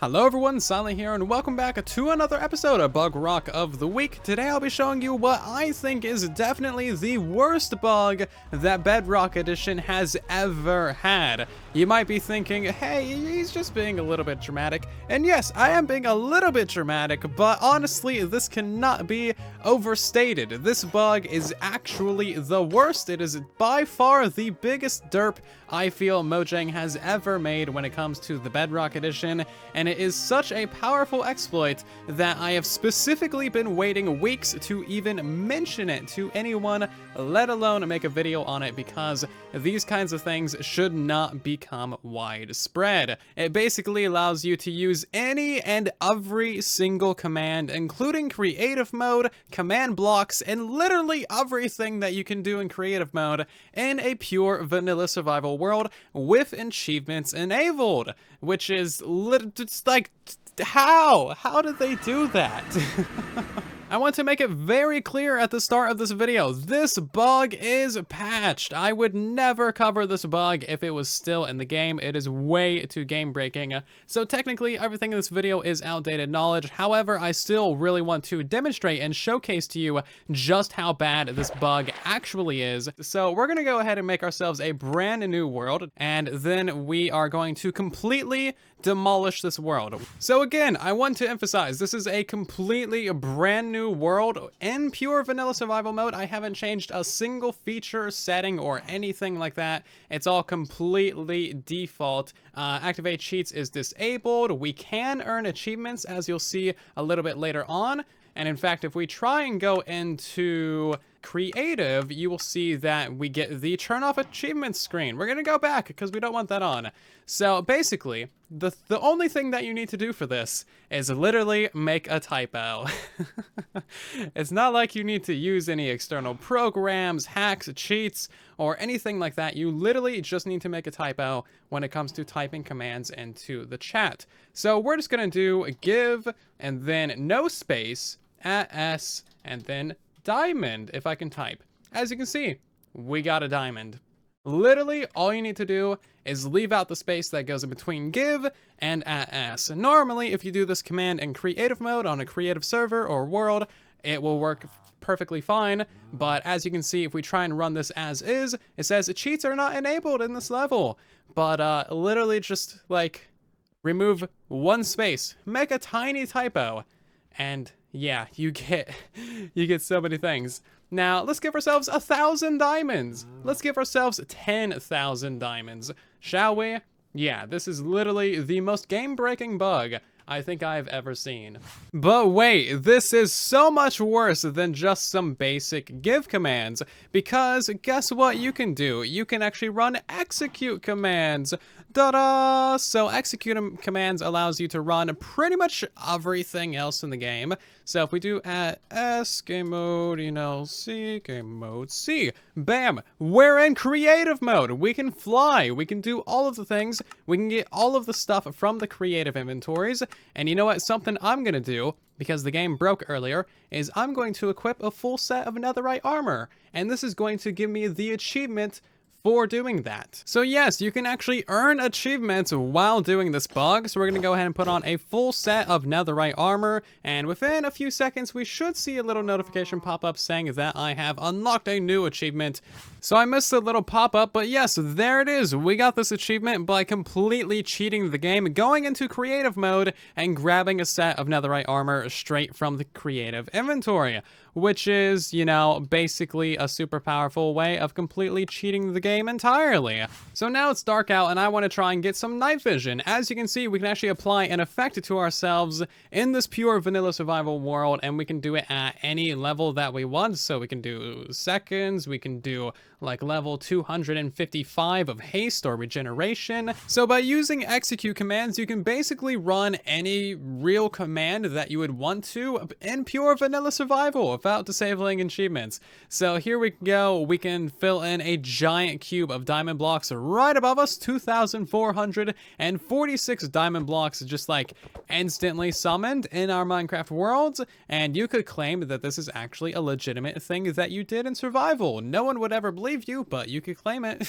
Hello everyone, Silent here, and welcome back to another episode of Bugrock of the Week. Today I'll be showing you what I think is definitely the worst bug that Bedrock Edition has ever had. You might be thinking, hey, he's just being a little bit dramatic. And yes, I am being a little bit dramatic, but honestly, this cannot be overstated. This bug is actually the worst. It is by far the biggest derp I feel Mojang has ever made when it comes to the Bedrock Edition, and it is such a powerful exploit that I have specifically been waiting weeks to even mention it to anyone, let alone make a video on it, because these kinds of things should not become widespread. It basically allows you to use any and every single command, including creative mode, command blocks, and literally everything that you can do in creative mode in a pure vanilla survival world with achievements enabled, which is it's like, how did they do that? I want to make it very clear at the start of this video, this bug is patched. I would never cover this bug if it was still in the game. It is way too game breaking. So technically everything in this video is outdated knowledge. However, I still really want to demonstrate and showcase to you just how bad this bug actually is. So we're gonna go ahead and make ourselves a brand new world, and then we are going to completely demolish this world. So again, I want to emphasize, this is a completely brand new world in pure vanilla survival mode. I haven't changed a single feature, setting, or anything like that. It's all completely default. Activate cheats is disabled. We can earn achievements, as you'll see a little bit later on. And in fact, if we try and go into creative, you will see that we get the turn off achievements screen. We're gonna go back because we don't want that on. So basically, the only thing that you need to do for this is literally make a typo. It's not like you need to use any external programs, hacks, cheats, or anything like that. You literally just need to make a typo when it comes to typing commands into the chat. So we're just gonna do give and then no space, @s, and then diamond, if I can type. As you can see, we got a diamond. Literally, all you need to do is leave out the space that goes in between give and @s. Normally, if you do this command in creative mode on a creative server or world, it will work perfectly fine. But as you can see, if we try and run this as is, it says cheats are not enabled in this level. But literally just like remove one space, make a tiny typo, and yeah, you get so many things. Now, let's give ourselves 1,000 diamonds. Let's give ourselves 10,000 diamonds, shall we? Yeah, this is literally the most game-breaking bug I think I've ever seen. But wait, this is so much worse than just some basic give commands, because guess what you can do? You can actually run execute commands. Ta-da! So execute commands allows you to run pretty much everything else in the game. So if we do @s, game mode, C, game mode C, bam, we're in creative mode. We can fly, we can do all of the things, we can get all of the stuff from the creative inventories. And you know what, something I'm gonna do, because the game broke earlier, is I'm going to equip a full set of netherite armor. And this is going to give me the achievement for doing that. So yes, you can actually earn achievements while doing this bug. So we're gonna go ahead and put on a full set of netherite armor, and within a few seconds we should see a little notification pop up saying that I have unlocked a new achievement. So I missed the little pop-up, but yes, there it is. We got this achievement by completely cheating the game, going into creative mode and grabbing a set of netherite armor straight from the creative inventory, which is, basically a super powerful way of completely cheating the game entirely. So now it's dark out and I want to try and get some night vision. As you can see, we can actually apply an effect to ourselves in this pure vanilla survival world, and we can do it at any level that we want. So we can do seconds, we can do like level 255 of haste or regeneration. So by using execute commands, you can basically run any real command that you would want to in pure vanilla survival without disabling achievements. So here we go, we can fill in a giant giant cube of diamond blocks right above us, 2,446 diamond blocks just like instantly summoned in our Minecraft worlds, and you could claim that this is actually a legitimate thing that you did in survival. No one would ever believe you, but you could claim it.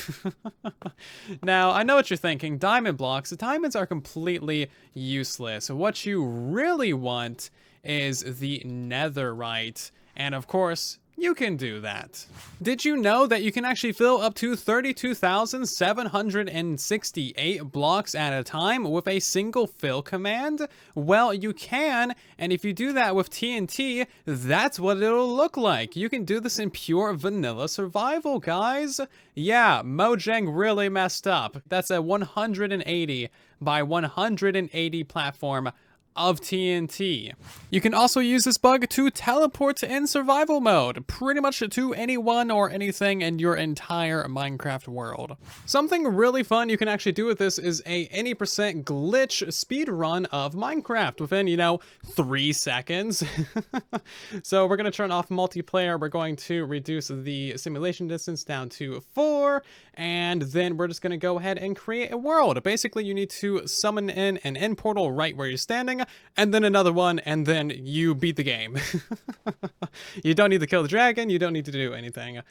Now, I know what you're thinking. Diamond blocks. Diamonds are completely useless. What you really want is the netherite. And of course, you can do that. Did you know that you can actually fill up to 32,768 blocks at a time with a single fill command? Well, you can, and if you do that with TNT, that's what it'll look like. You can do this in pure vanilla survival, guys. Yeah, Mojang really messed up. That's a 180 by 180 platform of TNT. You can also use this bug to teleport in survival mode, pretty much to anyone or anything in your entire Minecraft world. Something really fun you can actually do with this is a any percent glitch speed run of Minecraft within, 3 seconds. So we're going to turn off multiplayer. We're going to reduce the simulation distance down to 4, and then we're just going to go ahead and create a world. Basically, you need to summon in an end portal right where you're standing, and then another one, and then you beat the game. You don't need to kill the dragon, you don't need to do anything.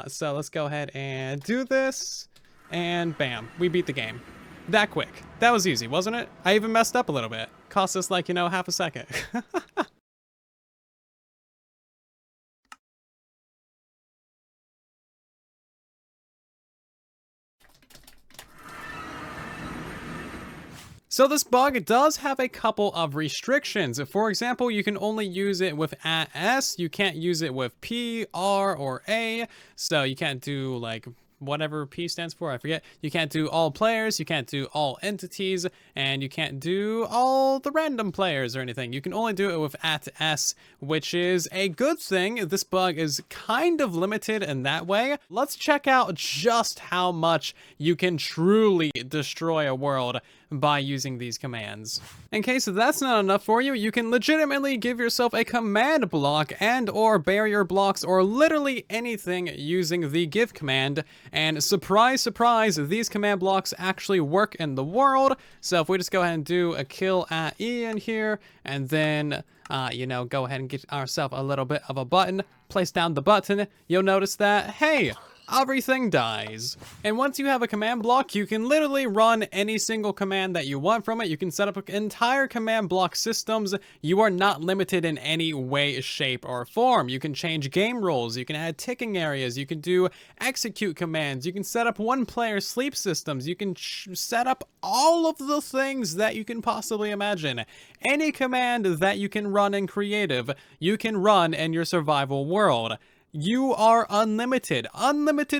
So let's go ahead and do this, and bam, we beat the game. That quick. That was easy, wasn't it? I even messed up a little bit. Cost us like, half a second. So this bug does have a couple of restrictions. For example, you can only use it with @s, you can't use it with P, R, or A, so you can't do like whatever P stands for, I forget. You can't do all players, you can't do all entities, and you can't do all the random players or anything. You can only do it with @s, which is a good thing. This bug is kind of limited in that way. Let's check out just how much you can truly destroy a world by using these commands. In case that's not enough for you, you can legitimately give yourself a command block and or barrier blocks or literally anything using the give command. And surprise, surprise, these command blocks actually work in the world. So if we just go ahead and do a kill @E in here, and then, go ahead and get ourselves a little bit of a button, place down the button, you'll notice that, hey, everything dies. And once you have a command block, you can literally run any single command that you want from it. You can set up entire command block systems. You are not limited in any way, shape, or form. You can change game rules. You can add ticking areas. You can do execute commands. You can set up one-player sleep systems. You can set up all of the things that you can possibly imagine. Any command that you can run in creative, you can run in your survival world. You are unlimited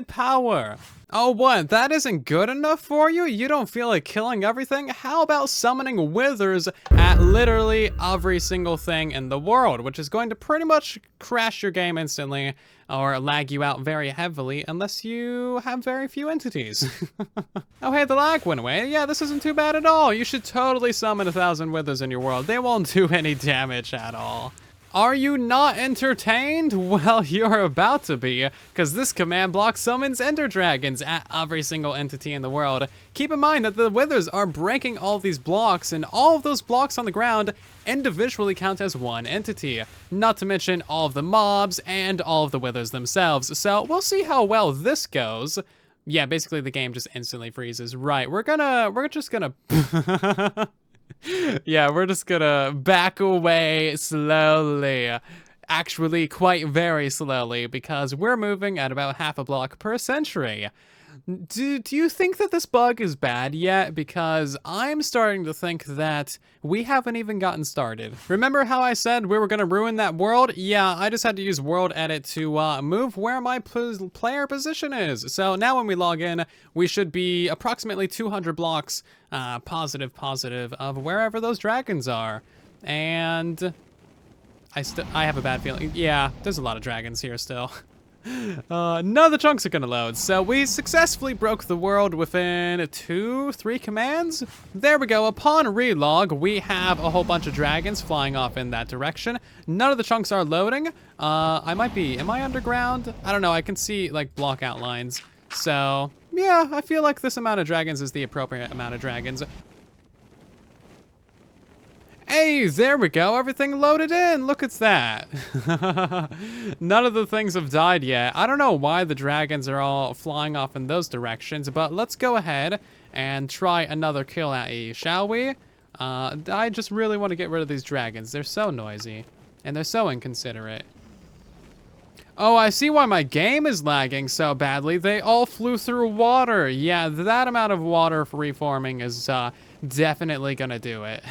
power. Oh, what? That isn't good enough for you? You don't feel like killing everything? How about summoning withers at literally every single thing in the world, which is going to pretty much crash your game instantly or lag you out very heavily unless you have very few entities. Oh, hey, the lag went away. Yeah, this isn't too bad at all. You should totally summon 1,000 withers in your world. They won't do any damage at all. Are you not entertained? Well, you're about to be, because this command block summons ender dragons at every single entity in the world. Keep in mind that the withers are breaking all these blocks, and all of those blocks on the ground individually count as one entity, not to mention all of the mobs and all of the withers themselves. So we'll see how well this goes. Yeah, basically the game just instantly freezes. Right, we're just gonna yeah, we're just gonna back away slowly. Actually, quite very slowly, because we're moving at about half a block per century. Do you think that this bug is bad yet? Because I'm starting to think that we haven't even gotten started. Remember how I said we were gonna ruin that world? Yeah, I just had to use world edit to move where my player position is. So now when we log in, we should be approximately 200 blocks positive of wherever those dragons are. And I have a bad feeling. Yeah, there's a lot of dragons here still. None of the chunks are gonna load. So we successfully broke the world within 2-3 commands. There we go. Upon relog, we have a whole bunch of dragons flying off in that direction. None of the chunks are loading. Am I underground? I don't know. I can see like block outlines. So, yeah, I feel like this amount of dragons is the appropriate amount of dragons. Hey, there we go. Everything loaded in. Look at that. None of the things have died yet. I don't know why the dragons are all flying off in those directions, but let's go ahead and try another kill at E, shall we? I just really want to get rid of these dragons. They're so noisy, and they're so inconsiderate. Oh, I see why my game is lagging so badly. They all flew through water. Yeah, that amount of water reforming is definitely gonna do it.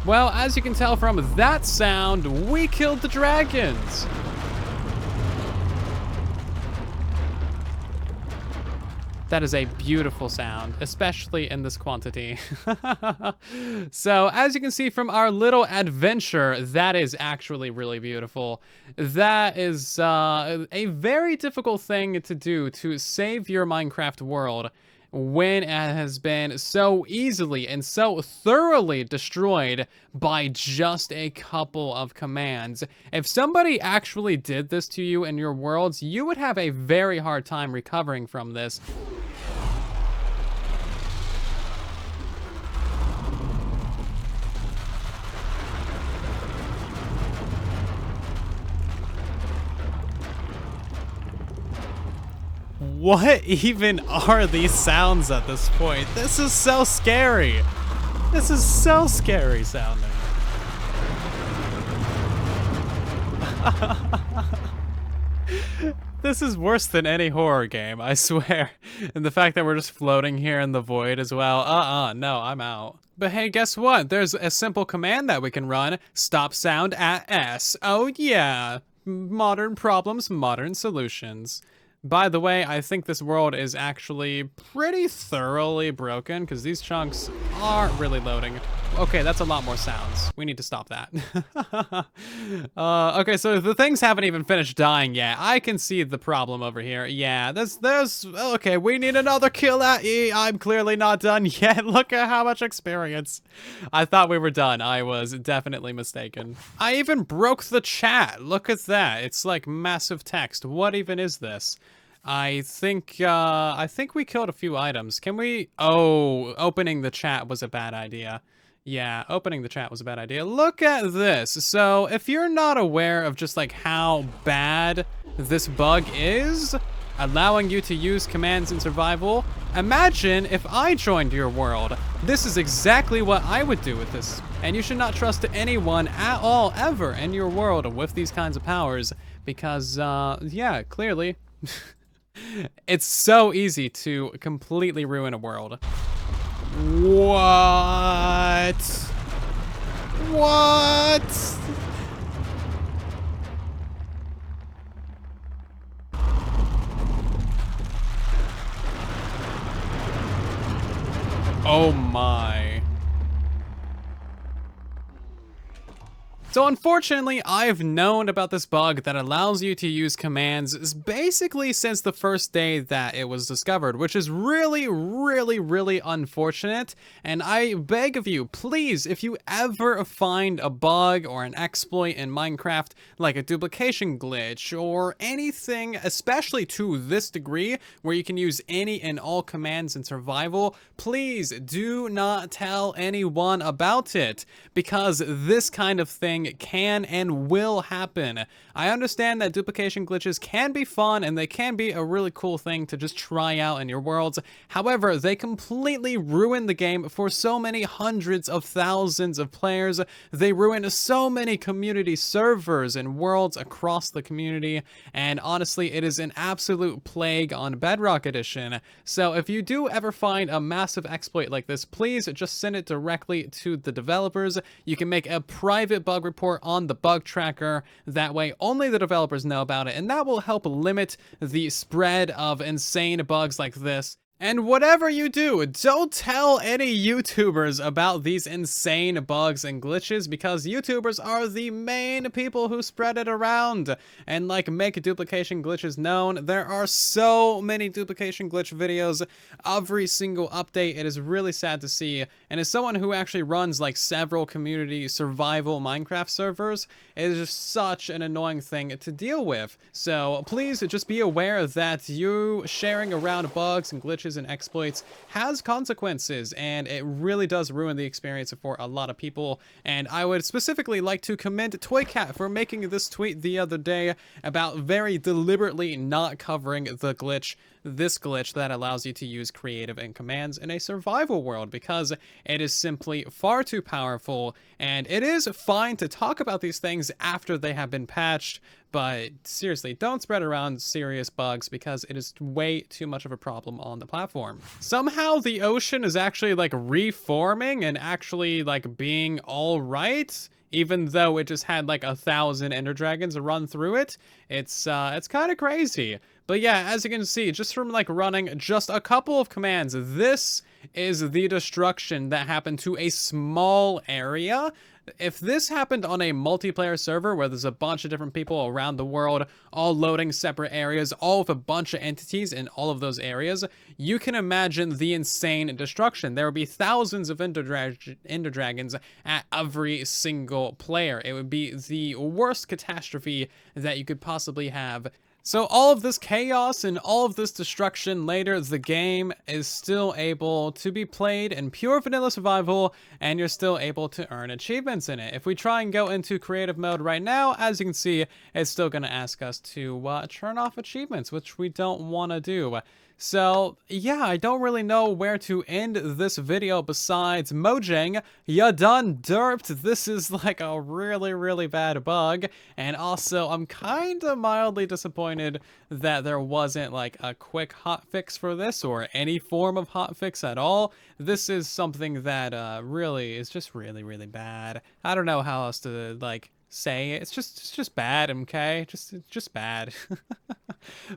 Well, as you can tell from that sound, we killed the dragons. That is a beautiful sound, especially in this quantity. So, as you can see from our little adventure, that is actually really beautiful. That is a very difficult thing to do, to save your Minecraft world when it has been so easily and so thoroughly destroyed by just a couple of commands. If somebody actually did this to you in your worlds, you would have a very hard time recovering from this. What even are these sounds at this point? This is so scary. This is so scary sounding. This is worse than any horror game, I swear. And the fact that we're just floating here in the void as well. No, I'm out. But hey, guess what? There's a simple command that we can run. Stop sound at S. Oh yeah. Modern problems, modern solutions. By the way, I think this world is actually pretty thoroughly broken because these chunks aren't really loading. Okay, that's a lot more sounds. We need to stop that. Okay, so the things haven't even finished dying yet. I can see the problem over here. Yeah, okay, we need another kill at E. I'm clearly not done yet. Look at how much experience. I thought we were done. I was definitely mistaken. I even broke the chat. Look at that. It's like massive text. What even is this? I think we killed a few items. Can we? Oh, opening the chat was a bad idea. Yeah, opening the chat was a bad idea. Look at this. So if you're not aware of just like how bad this bug is, allowing you to use commands in survival, imagine if I joined your world. This is exactly what I would do with this. And you should not trust anyone at all ever in your world with these kinds of powers because, yeah, clearly, it's so easy to completely ruin a world. What? What? Oh my. So unfortunately, I've known about this bug that allows you to use commands basically since the first day that it was discovered, which is really, really, really unfortunate. And I beg of you, please, if you ever find a bug or an exploit in Minecraft, like a duplication glitch or anything, especially to this degree, where you can use any and all commands in survival, please do not tell anyone about it, because this kind of thing can and will happen. I understand that duplication glitches can be fun and they can be a really cool thing to just try out in your worlds. However, they completely ruin the game for so many hundreds of thousands of players. They ruin so many community servers and worlds across the community, and honestly, it is an absolute plague on Bedrock Edition. So if you do ever find a massive exploit like this, please just send it directly to the developers. You can make a private bug report on the bug tracker. That way only the developers know about it, and that will help limit the spread of insane bugs like this. And whatever you do, don't tell any YouTubers about these insane bugs and glitches, because YouTubers are the main people who spread it around and like make duplication glitches known. There are so many duplication glitch videos every single update. It is really sad to see. And as someone who actually runs like several community survival Minecraft servers, it is just such an annoying thing to deal with. So please just be aware that you sharing around bugs and glitches and exploits has consequences, and it really does ruin the experience for a lot of people. And I would specifically like to commend Toycat for making this tweet the other day about very deliberately not covering this glitch that allows you to use creative and commands in a survival world, because it is simply far too powerful. And it is fine to talk about these things after they have been patched, but seriously, don't spread around serious bugs, because it is way too much of a problem on the platform. Somehow the ocean is actually like reforming and actually like being all right, even though it just had like 1,000 ender dragons run through it. It's kind of crazy. But yeah, as you can see, just from like running just a couple of commands, this is the destruction that happened to a small area. If this happened on a multiplayer server where there's a bunch of different people around the world, all loading separate areas, all with a bunch of entities in all of those areas, you can imagine the insane destruction. There would be thousands of ender dragons at every single player. It would be the worst catastrophe that you could possibly have. So all of this chaos and all of this destruction later, the game is still able to be played in pure vanilla survival, and you're still able to earn achievements in it. If we try and go into creative mode right now, as you can see, it's still going to ask us to turn off achievements, which we don't want to do. So yeah, I don't really know where to end this video besides Mojang, ya done derped. This is like a really, really bad bug. And also, I'm kind of mildly disappointed that there wasn't like a quick hotfix for this, or any form of hotfix at all. This is something that really is just really, really bad. I don't know how else to like say it. It's just bad, okay? Just bad.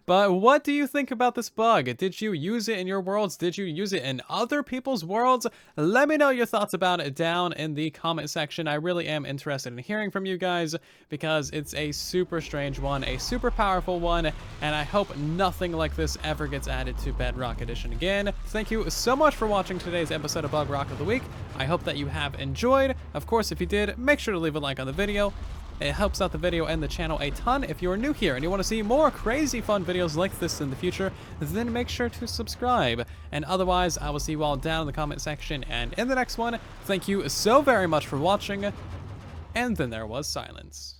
But what do you think about this bug? Did you use it in your worlds? Did you use it in other people's worlds? Let me know your thoughts about it down in the comment section. I really am interested in hearing from you guys, because it's a super strange one, a super powerful one, and I hope nothing like this ever gets added to Bedrock Edition again. Thank you so much for watching today's episode of Bugrock of the Week. I hope that you have enjoyed. Of course, if you did, make sure to leave a like on the video. It helps out the video and the channel a ton. If you are new here and you want to see more crazy fun videos like this in the future, then make sure to subscribe. And otherwise, I will see you all down in the comment section and in the next one. Thank you so very much for watching. And then there was silence.